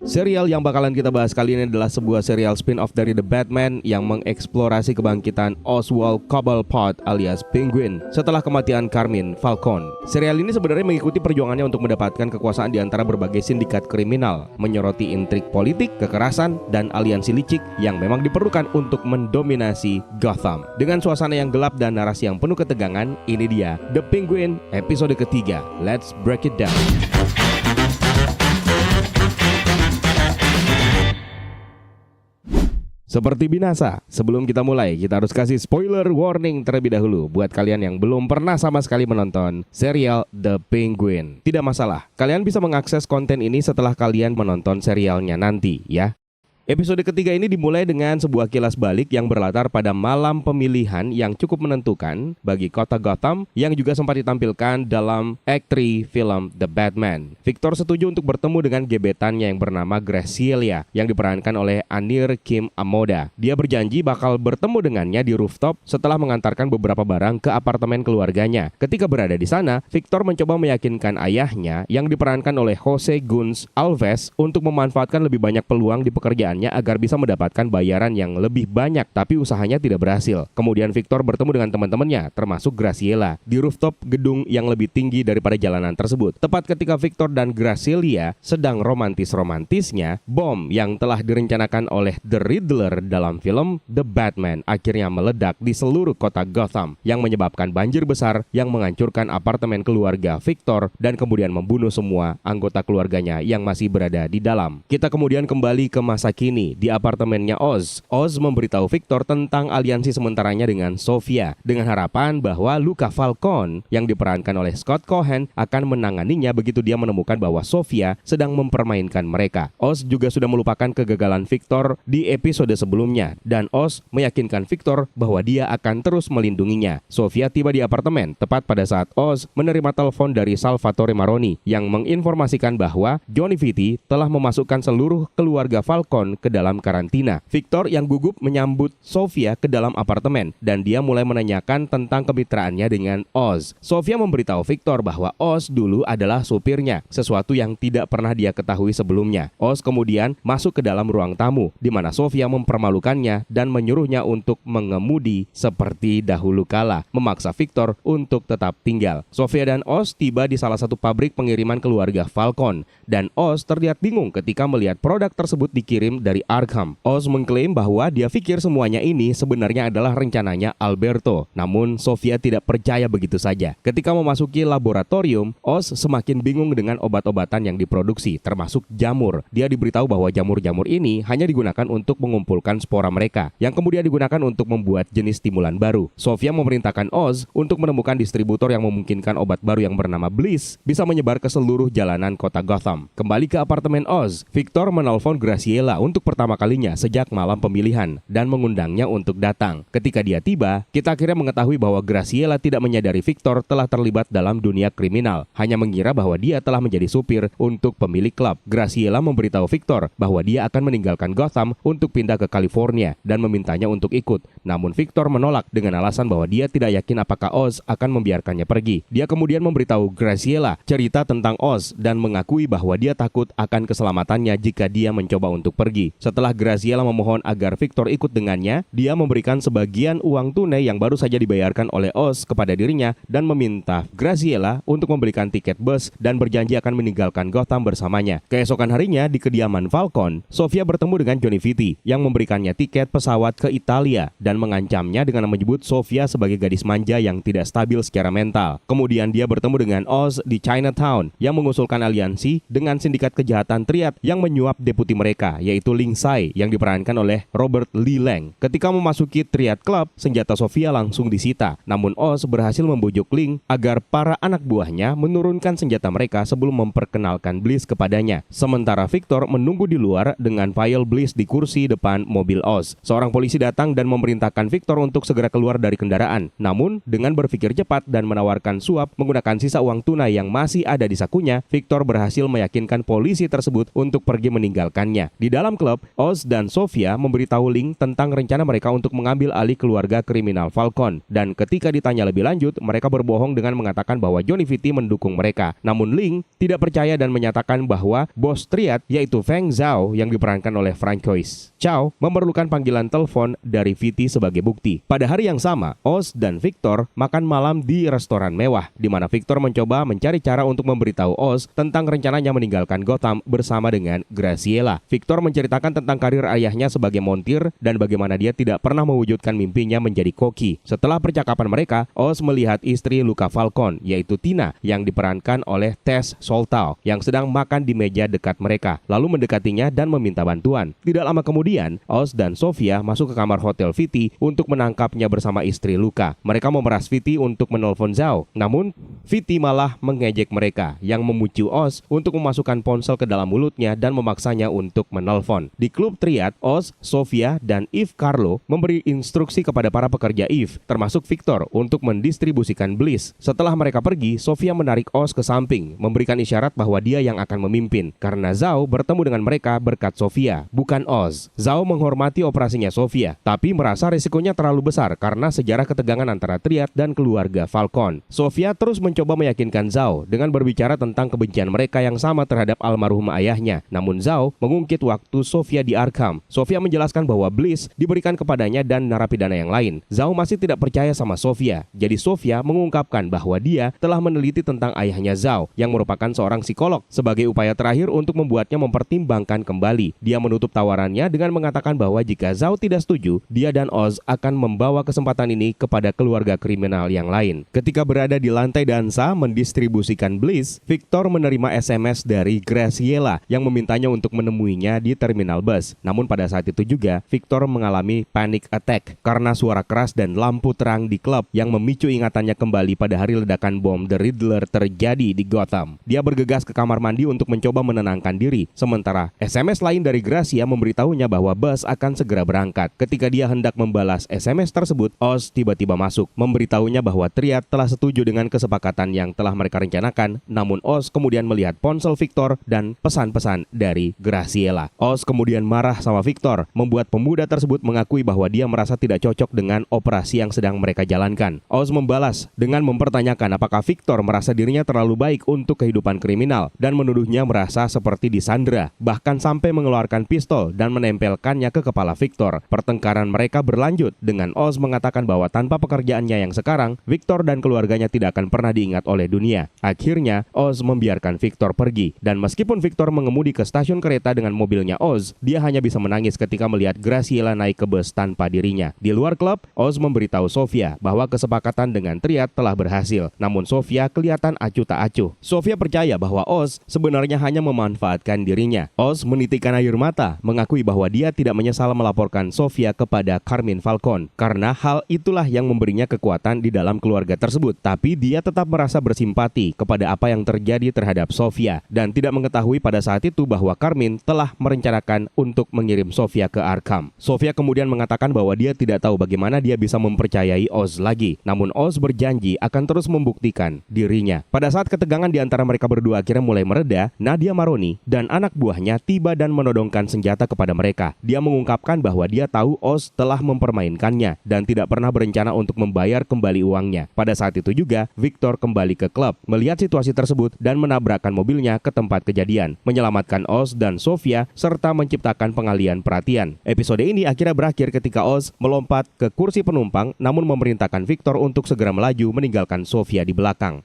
Serial yang bakalan kita bahas kali ini adalah sebuah serial spin-off dari The Batman yang mengeksplorasi kebangkitan Oswald Cobblepot alias Penguin setelah kematian Carmine Falcone. Serial ini sebenarnya mengikuti perjuangannya untuk mendapatkan kekuasaan di antara berbagai sindikat kriminal, menyoroti intrik politik, kekerasan, dan aliansi licik yang memang diperlukan untuk mendominasi Gotham. Dengan suasana yang gelap dan narasi yang penuh ketegangan, ini dia The Penguin episode ketiga. Let's break it down. Seperti biasa, sebelum kita mulai, kita harus kasih spoiler warning terlebih dahulu buat kalian yang belum pernah sama sekali menonton serial The Penguin. Tidak masalah, kalian bisa mengakses konten ini setelah kalian menonton serialnya nanti ya. Episode ketiga ini dimulai dengan sebuah kilas balik yang berlatar pada malam pemilihan yang cukup menentukan bagi kota Gotham yang juga sempat ditampilkan dalam Act 3 film The Batman. Victor setuju untuk bertemu dengan gebetannya yang bernama Graciela yang diperankan oleh Anir Kim Amoda. Dia berjanji bakal bertemu dengannya di rooftop setelah mengantarkan beberapa barang ke apartemen keluarganya. Ketika berada di sana, Victor mencoba meyakinkan ayahnya yang diperankan oleh Jose Gunz Alves untuk memanfaatkan lebih banyak peluang di pekerjaan agar bisa mendapatkan bayaran yang lebih banyak, tapi usahanya tidak berhasil. Kemudian Victor bertemu dengan teman-temannya, termasuk Graciela, di rooftop gedung yang lebih tinggi daripada jalanan tersebut. Tepat ketika Victor dan Graciela sedang romantis-romantisnya, bom yang telah direncanakan oleh The Riddler dalam film The Batman akhirnya meledak di seluruh kota Gotham, yang menyebabkan banjir besar yang menghancurkan apartemen keluarga Victor dan kemudian membunuh semua anggota keluarganya yang masih berada di dalam. Kita kemudian kembali ke masa kini di apartemennya Oz. Oz memberitahu Victor tentang aliansi sementaranya dengan Sofia dengan harapan bahwa Luca Falcone yang diperankan oleh Scott Cohen akan menanganinya begitu dia menemukan bahwa Sofia sedang mempermainkan mereka. Oz juga sudah melupakan kegagalan Victor di episode sebelumnya dan Oz meyakinkan Victor bahwa dia akan terus melindunginya. Sofia tiba di apartemen tepat pada saat Oz menerima telepon dari Salvatore Maroni yang menginformasikan bahwa Johnny Vitti telah memasukkan seluruh keluarga Falcone ke dalam karantina. Victor yang gugup menyambut Sofia ke dalam apartemen dan dia mulai menanyakan tentang kemitraannya dengan Oz. Sofia memberitahu Victor bahwa Oz dulu adalah supirnya, sesuatu yang tidak pernah dia ketahui sebelumnya. Oz kemudian masuk ke dalam ruang tamu di mana Sofia mempermalukannya dan menyuruhnya untuk mengemudi seperti dahulu kala, memaksa Victor untuk tetap tinggal. Sofia dan Oz tiba di salah satu pabrik pengiriman keluarga Falcone dan Oz terlihat bingung ketika melihat produk tersebut dikirim dari Arkham. Oz mengklaim bahwa dia pikir semuanya ini sebenarnya adalah rencananya Alberto. Namun Sofia tidak percaya begitu saja. Ketika memasuki laboratorium, Oz semakin bingung dengan obat-obatan yang diproduksi, termasuk jamur. Dia diberitahu bahwa jamur-jamur ini hanya digunakan untuk mengumpulkan spora mereka, yang kemudian digunakan untuk membuat jenis stimulan baru. Sofia memerintahkan Oz untuk menemukan distributor yang memungkinkan obat baru yang bernama Bliss bisa menyebar ke seluruh jalanan kota Gotham. Kembali ke apartemen Oz, Victor menelpon Graciela untuk pertama kalinya sejak malam pemilihan dan mengundangnya untuk datang. Ketika dia tiba, kita akhirnya mengetahui bahwa Graciela tidak menyadari Victor telah terlibat dalam dunia kriminal, hanya mengira bahwa dia telah menjadi supir untuk pemilik klub. Graciela memberitahu Victor bahwa dia akan meninggalkan Gotham untuk pindah ke California dan memintanya untuk ikut. Namun Victor menolak dengan alasan bahwa dia tidak yakin apakah Oz akan membiarkannya pergi. Dia kemudian memberitahu Graciela cerita tentang Oz dan mengakui bahwa dia takut akan keselamatannya jika dia mencoba untuk pergi. Setelah Graciela memohon agar Victor ikut dengannya, dia memberikan sebagian uang tunai yang baru saja dibayarkan oleh Oz kepada dirinya dan meminta Graciela untuk membelikan tiket bus dan berjanji akan meninggalkan Gotham bersamanya. Keesokan harinya di kediaman Falcone, Sofia bertemu dengan Johnny Vitti yang memberikannya tiket pesawat ke Italia dan mengancamnya dengan menyebut Sofia sebagai gadis manja yang tidak stabil secara mental. Kemudian dia bertemu dengan Oz di Chinatown yang mengusulkan aliansi dengan sindikat kejahatan triad yang menyuap deputi mereka, yaitu Ling Sai yang diperankan oleh Robert Lee Lang. Ketika memasuki Triad Club, senjata Sofia langsung disita. Namun Oz berhasil membujuk Ling agar para anak buahnya menurunkan senjata mereka sebelum memperkenalkan Bliss kepadanya. Sementara Victor menunggu di luar dengan file Bliss di kursi depan mobil Oz. Seorang polisi datang dan memerintahkan Victor untuk segera keluar dari kendaraan. Namun dengan berpikir cepat dan menawarkan suap menggunakan sisa uang tunai yang masih ada di sakunya, Victor berhasil meyakinkan polisi tersebut untuk pergi meninggalkannya. Di dalam klub, Oz dan Sofia memberitahu Link tentang rencana mereka untuk mengambil alih keluarga kriminal Falcon. Dan ketika ditanya lebih lanjut, mereka berbohong dengan mengatakan bahwa Johnny Vitti mendukung mereka. Namun Link tidak percaya dan menyatakan bahwa bos Triad yaitu Feng Zhao yang diperankan oleh Francois Chow memerlukan panggilan telepon dari Vitti sebagai bukti. Pada hari yang sama, Oz dan Victor makan malam di restoran mewah, di mana Victor mencoba mencari cara untuk memberitahu Oz tentang rencananya meninggalkan Gotham bersama dengan Graciela. Victor menceritakan tentang karir ayahnya sebagai montir dan bagaimana dia tidak pernah mewujudkan mimpinya menjadi koki. Setelah percakapan mereka, Oz melihat istri Luka Falcon, yaitu Tina, yang diperankan oleh Tess Soltau, yang sedang makan di meja dekat mereka, lalu mendekatinya dan meminta bantuan. Tidak lama kemudian, Oz dan Sofia masuk ke kamar hotel Vitti untuk menangkapnya bersama istri Luka. Mereka memeras Vitti untuk menelpon Zhao, namun Vitti malah mengejek mereka, yang memucu Oz untuk memasukkan ponsel ke dalam mulutnya dan memaksanya untuk menelpon. Di klub Triad, Oz, Sofia, dan Eve Carlo memberi instruksi kepada para pekerja Eve, termasuk Victor, untuk mendistribusikan Bliss. Setelah mereka pergi, Sofia menarik Oz ke samping, memberikan isyarat bahwa dia yang akan memimpin, karena Zhao bertemu dengan mereka berkat Sofia, bukan Oz. Zhao menghormati operasinya Sofia, tapi merasa risikonya terlalu besar karena sejarah ketegangan antara Triad dan keluarga Falcon. Sofia terus mencoba meyakinkan Zhao dengan berbicara tentang kebencian mereka yang sama terhadap almarhum ayahnya. Namun Zhao mengungkit waktu Sofia di Arkham. Sofia menjelaskan bahwa Bliss diberikan kepadanya dan narapidana yang lain. Zhao masih tidak percaya sama Sofia. Jadi Sofia mengungkapkan bahwa dia telah meneliti tentang ayahnya Zhao yang merupakan seorang psikolog sebagai upaya terakhir untuk membuatnya mempertimbangkan kembali. Dia menutup tawarannya dengan mengatakan bahwa jika Zhao tidak setuju, dia dan Oz akan membawa kesempatan ini kepada keluarga kriminal yang lain. Ketika berada di lantai dansa mendistribusikan Bliss, Victor menerima SMS dari Graciela yang memintanya untuk menemuinya di terminal bus. Namun pada saat itu juga, Victor mengalami panic attack karena suara keras dan lampu terang di klub yang memicu ingatannya kembali pada hari ledakan bom The Riddler terjadi di Gotham. Dia bergegas ke kamar mandi untuk mencoba menenangkan diri. Sementara SMS lain dari Gracia memberitahunya bahwa bus akan segera berangkat. Ketika dia hendak membalas SMS tersebut, Oz tiba-tiba masuk, memberitahunya bahwa Triad telah setuju dengan kesepakatan yang telah mereka rencanakan. Namun Oz kemudian melihat ponsel Victor dan pesan-pesan dari Graciela. Oz kemudian marah sama Victor, membuat pemuda tersebut mengakui bahwa dia merasa tidak cocok dengan operasi yang sedang mereka jalankan. Oz membalas dengan mempertanyakan apakah Victor merasa dirinya terlalu baik untuk kehidupan kriminal dan menuduhnya merasa seperti disandra, bahkan sampai mengeluarkan pistol dan menempelkannya ke kepala Victor. Pertengkaran mereka berlanjut dengan Oz mengatakan bahwa tanpa pekerjaannya yang sekarang, Victor dan keluarganya tidak akan pernah diingat oleh dunia. Akhirnya, Oz membiarkan Victor pergi, dan meskipun Victor mengemudi ke stasiun kereta dengan mobilnya Oz, dia hanya bisa menangis ketika melihat Graciela naik ke bus tanpa dirinya. Di luar klub, Oz memberitahu Sofia bahwa kesepakatan dengan Triad telah berhasil, namun Sofia kelihatan acuh tak acuh. Sofia percaya bahwa Oz sebenarnya hanya memanfaatkan dirinya. Oz menitikkan air mata, mengakui bahwa dia tidak menyesal melaporkan Sofia kepada Carmine Falcon, karena hal itulah yang memberinya kekuatan di dalam keluarga tersebut. Tapi dia tetap merasa bersimpati kepada apa yang terjadi terhadap Sofia, dan tidak mengetahui pada saat itu bahwa Carmine telah merencanakan untuk mengirim Sofia ke Arkham. Sofia kemudian mengatakan bahwa dia tidak tahu bagaimana dia bisa mempercayai Oz lagi. Namun Oz berjanji akan terus membuktikan dirinya. Pada saat ketegangan di antara mereka berdua akhirnya mulai mereda, Nadia Maroni dan anak buahnya tiba dan menodongkan senjata kepada mereka. Dia mengungkapkan bahwa dia tahu Oz telah mempermainkannya dan tidak pernah berencana untuk membayar kembali uangnya. Pada saat itu juga, Victor kembali ke klub, melihat situasi tersebut dan menabrakkan mobilnya ke tempat kejadian, menyelamatkan Oz dan Sofia serta menciptakan pengalian perhatian. Episode ini akhirnya berakhir ketika Oz melompat ke kursi penumpang namun memerintahkan Victor untuk segera melaju meninggalkan Sofia di belakang.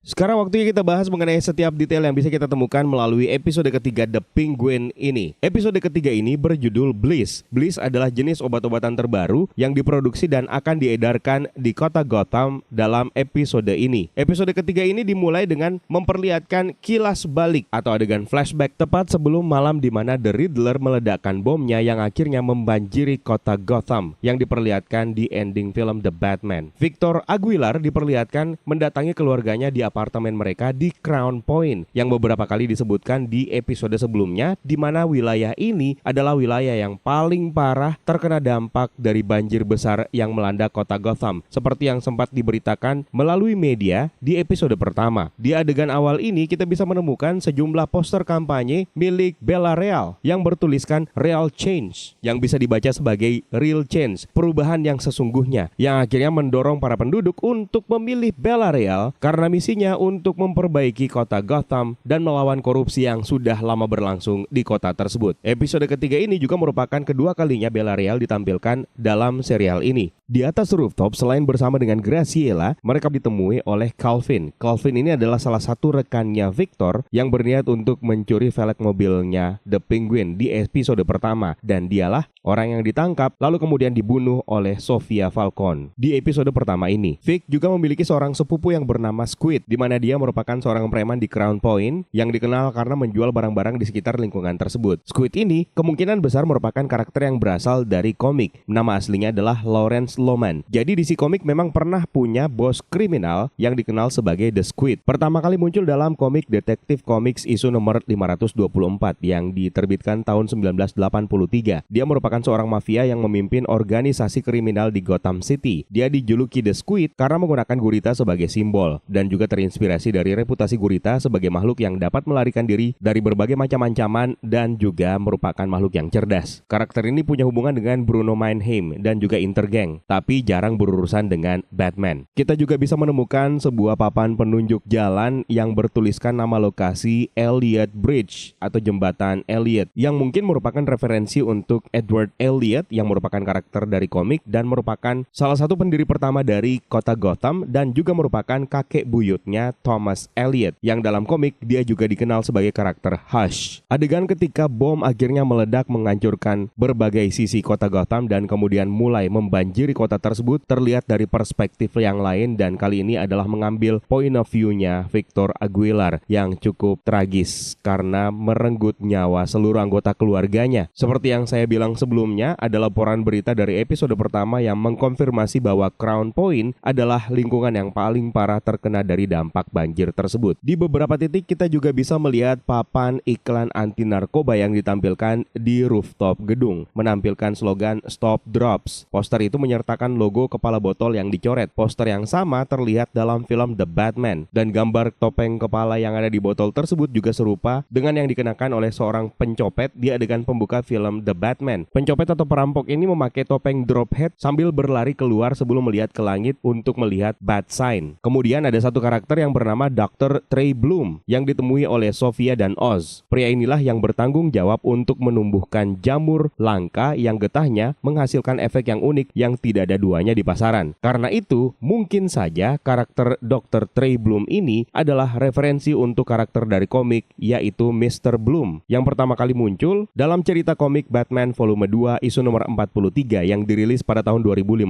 Sekarang waktunya kita bahas mengenai setiap detail yang bisa kita temukan melalui episode ketiga The Penguin ini. Episode ketiga ini berjudul Bliss. Bliss adalah jenis obat-obatan terbaru yang diproduksi dan akan diedarkan di kota Gotham dalam episode ini. Episode ketiga ini dimulai dengan memperlihatkan kilas balik atau adegan flashback tepat sebelum malam di mana The Riddler meledakkan bomnya yang akhirnya membanjiri kota Gotham yang diperlihatkan di ending film The Batman. Victor Aguilar diperlihatkan mendatangi keluarganya di apartemen apartemen mereka di Crown Point yang beberapa kali disebutkan di episode sebelumnya, di mana wilayah ini adalah wilayah yang paling parah terkena dampak dari banjir besar yang melanda kota Gotham, seperti yang sempat diberitakan melalui media di episode pertama. Di adegan awal ini kita bisa menemukan sejumlah poster kampanye milik Bella Real yang bertuliskan Real Change, yang bisa dibaca sebagai Real Change, perubahan yang sesungguhnya, yang akhirnya mendorong para penduduk untuk memilih Bella Real karena misinya untuk memperbaiki kota Gotham dan melawan korupsi yang sudah lama berlangsung di kota tersebut. Episode ketiga ini juga merupakan kedua kalinya Bella Real ditampilkan dalam serial ini. Di atas rooftop, selain bersama dengan Graciela, mereka ditemui oleh Calvin. Calvin ini adalah salah satu rekannya Victor yang berniat untuk mencuri velg mobilnya The Penguin di episode pertama, dan dialah orang yang ditangkap lalu kemudian dibunuh oleh Sofia Falcone. Di episode pertama ini, Vic juga memiliki seorang sepupu yang bernama Squid, di mana dia merupakan seorang preman di Crown Point yang dikenal karena menjual barang-barang di sekitar lingkungan tersebut. Squid ini kemungkinan besar merupakan karakter yang berasal dari komik. Nama aslinya adalah Lawrence Loman. Jadi DC Comics memang pernah punya bos kriminal yang dikenal sebagai The Squid. Pertama kali muncul dalam komik Detective Comics isu nomor 524 yang diterbitkan tahun 1983. Dia merupakan seorang mafia yang memimpin organisasi kriminal di Gotham City. Dia dijuluki The Squid karena menggunakan gurita sebagai simbol dan juga terinspirasi dari reputasi gurita sebagai makhluk yang dapat melarikan diri dari berbagai macam ancaman dan juga merupakan makhluk yang cerdas. Karakter ini punya hubungan dengan Bruno Mannheim dan juga Intergang, tapi jarang berurusan dengan Batman. Kita juga bisa menemukan sebuah papan penunjuk jalan yang bertuliskan nama lokasi Elliot Bridge atau jembatan Elliot, yang mungkin merupakan referensi untuk Edward Elliot yang merupakan karakter dari komik dan merupakan salah satu pendiri pertama dari kota Gotham dan juga merupakan kakek buyutnya Thomas Elliot yang dalam komik dia juga dikenal sebagai karakter Hush. Adegan ketika bom akhirnya meledak menghancurkan berbagai sisi kota Gotham dan kemudian mulai membanjiri kota tersebut terlihat dari perspektif yang lain, dan kali ini adalah mengambil point of view-nya Victor Aguilar yang cukup tragis karena merenggut nyawa seluruh anggota keluarganya. Seperti yang saya bilang sebelumnya, ada laporan berita dari episode pertama yang mengkonfirmasi bahwa Crown Point adalah lingkungan yang paling parah terkena dari dampak banjir tersebut. Di beberapa titik kita juga bisa melihat papan iklan anti narkoba yang ditampilkan di rooftop gedung, menampilkan slogan Stop Drops. Poster itu menyertakan logo kepala botol yang dicoret. Poster yang sama terlihat dalam film The Batman, dan gambar topeng kepala yang ada di botol tersebut juga serupa dengan yang dikenakan oleh seorang pencopet di adegan pembuka film The Batman. Pencopet atau perampok ini memakai topeng drop head sambil berlari keluar sebelum melihat ke langit untuk melihat Bat Sign. Kemudian ada satu karakter yang bernama Dr. Trey Bloom yang ditemui oleh Sofia dan Oz. Pria inilah yang bertanggung jawab untuk menumbuhkan jamur langka yang getahnya menghasilkan efek yang unik yang tidak ada duanya di pasaran. Karena itu, mungkin saja karakter Dr. Trey Bloom ini adalah referensi untuk karakter dari komik, yaitu Mr. Bloom yang pertama kali muncul dalam cerita komik Batman volume 2 isu nomor 43 yang dirilis pada tahun 2015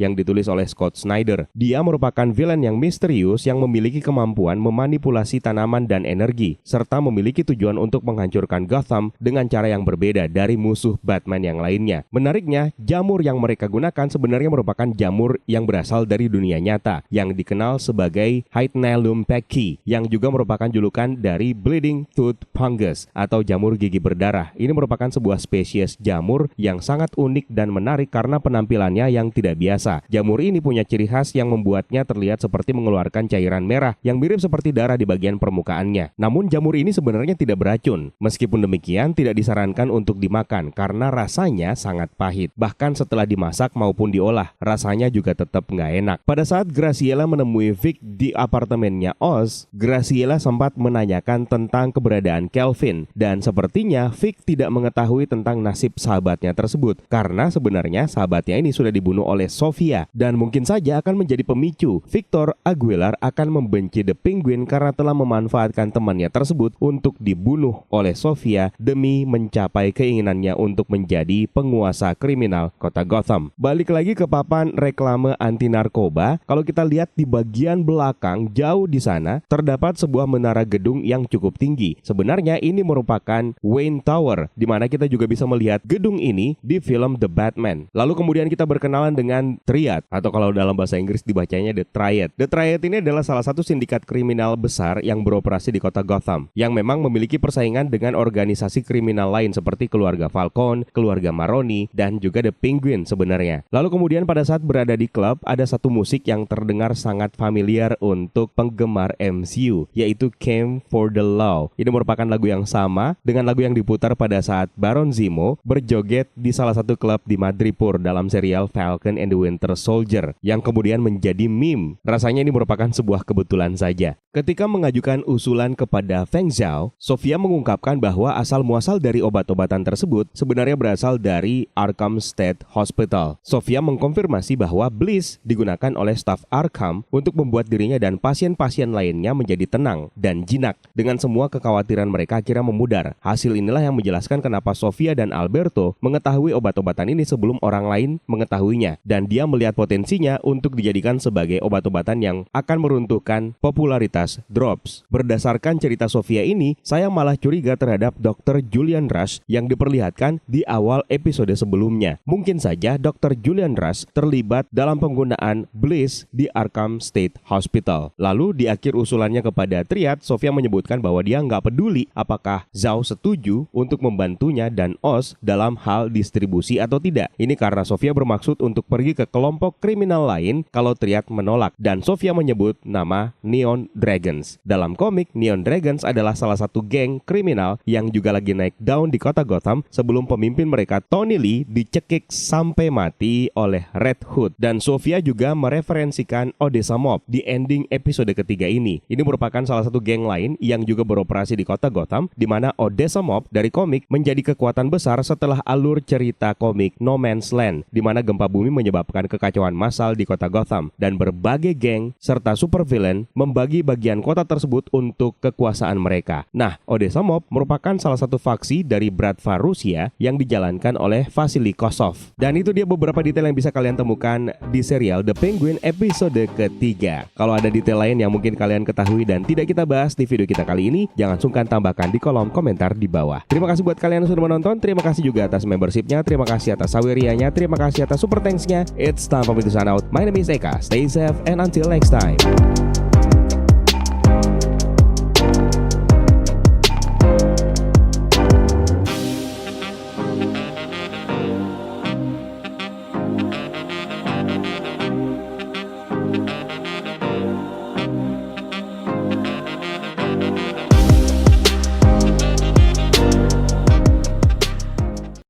yang ditulis oleh Scott Snyder. Dia merupakan villain yang misterius yang memiliki kemampuan memanipulasi tanaman dan energi serta memiliki tujuan untuk menghancurkan Gotham dengan cara yang berbeda dari musuh Batman yang lainnya. Menariknya, jamur yang mereka gunakan sebenarnya merupakan jamur yang berasal dari dunia nyata yang dikenal sebagai Hypnellum pecki yang juga merupakan julukan dari Bleeding Tooth Fungus atau jamur gigi berdarah. Ini merupakan sebuah spesies jamur yang sangat unik dan menarik karena penampilannya yang tidak biasa. Jamur ini punya ciri khas yang membuatnya terlihat seperti mengeluarkan cairan merah yang mirip seperti darah di bagian permukaannya. Namun jamur ini sebenarnya tidak beracun. Meskipun demikian, tidak disarankan untuk dimakan karena rasanya sangat pahit. Bahkan setelah dimasak maupun diolah, rasanya juga tetap nggak enak. Pada saat Graciela menemui Vic di apartemennya Oz, Graciela sempat menanyakan tentang keberadaan Calvin, dan sepertinya Vic tidak mengetahui tentang nasib sahabatnya tersebut karena sebenarnya sahabatnya ini sudah dibunuh oleh Sofia, dan mungkin saja akan menjadi pemicu Victor Aguilar akan membenci The Penguin karena telah memanfaatkan temannya tersebut untuk dibunuh oleh Sofia demi mencapai keinginannya untuk menjadi penguasa kriminal kota Gotham. Balik lagi ke papan reklame anti narkoba, kalau kita lihat di bagian belakang jauh di sana terdapat sebuah menara gedung yang cukup tinggi. Sebenarnya ini merupakan Wayne Tower, di mana kita juga bisa melihat gedung ini di film The Batman. Lalu kemudian kita berkenalan dengan Triad, atau kalau dalam bahasa Inggris dibacanya The Triad. The Triad ini adalah salah satu sindikat kriminal besar yang beroperasi di kota Gotham, yang memang memiliki persaingan dengan organisasi kriminal lain seperti keluarga Falcone, keluarga Maroni, dan juga The Penguin sebenarnya. Lalu kemudian pada saat berada di klub, ada satu musik yang terdengar sangat familiar untuk penggemar MCU, yaitu Came for the Law. Ini merupakan lagu yang sama dengan lagu yang diputar pada saat Baron Zemo berjoget di salah satu klub di Madripoor dalam serial Falcon and the Winter Soldier, yang kemudian menjadi meme. Rasanya ini merupakan sebuah kebetulan saja. Ketika mengajukan usulan kepada Feng Zhao, Sofia mengungkapkan bahwa asal-muasal dari obat-obatan tersebut sebenarnya berasal dari Arkham State Hospital. Sofia mengkonfirmasi bahwa Bliss digunakan oleh staf Arkham untuk membuat dirinya dan pasien-pasien lainnya menjadi tenang dan jinak. Dengan semua kekhawatiran mereka akhirnya memudar. Hasil inilah yang menjelaskan kenapa Sofia dan Alberto mengetahui obat-obatan ini sebelum orang lain mengetahuinya, dan dia melihat potensinya untuk dijadikan sebagai obat-obatan yang akan meruntuhkan popularitas Drops. Berdasarkan cerita Sofia ini, saya malah curiga terhadap Dr. Julian Rush yang diperlihatkan di awal episode sebelumnya. Mungkin saja Dr. Julian Rush terlibat dalam penggunaan Bliss di Arkham State Hospital. Lalu di akhir usulannya kepada Triad, Sofia menyebutkan bahwa dia nggak peduli apakah Zhao setuju untuk membantunya dan Oz dalam hal distribusi atau tidak. Ini karena Sofia bermaksud untuk pergi ke kelompok kriminal lain kalau Triad menolak, dan Sofia menyebut nama Neon Dragons. Dalam komik, Neon Dragons adalah salah satu geng kriminal yang juga lagi naik daun di kota Gotham sebelum pemimpin mereka Tony Lee dicekik sampai mati oleh Red Hood. Dan Sofia juga mereferensikan Odessa Mob di ending episode ketiga ini. Ini merupakan salah satu geng lain yang juga beroperasi di kota Gotham, di mana Odessa Mob dari komik menjadi kekuatan besar setelah alur cerita komik No Man's Land, di mana gempa bumi menyebabkan kekacauan massal di kota Gotham, dan berbagai geng serta supervillain membagi bagian kota tersebut untuk kekuasaan mereka. Nah, Odessa Mob merupakan salah satu faksi dari Bratva Rusia yang dijalankan oleh Vasily Kosov. Dan itu dia beberapa detail yang bisa kalian temukan di serial The Penguin episode ketiga. Kalau ada detail lain yang mungkin kalian ketahui dan tidak kita bahas di video kita kali ini, jangan sungkan tambahkan di kolom komentar di bawah. Terima kasih buat kalian yang sudah menonton, terima kasih juga atas membershipnya, terima kasih atas sawerianya, terima kasih atas super thanks-nya. It's time for me to sign out. My name is Eka. Stay safe and until next time.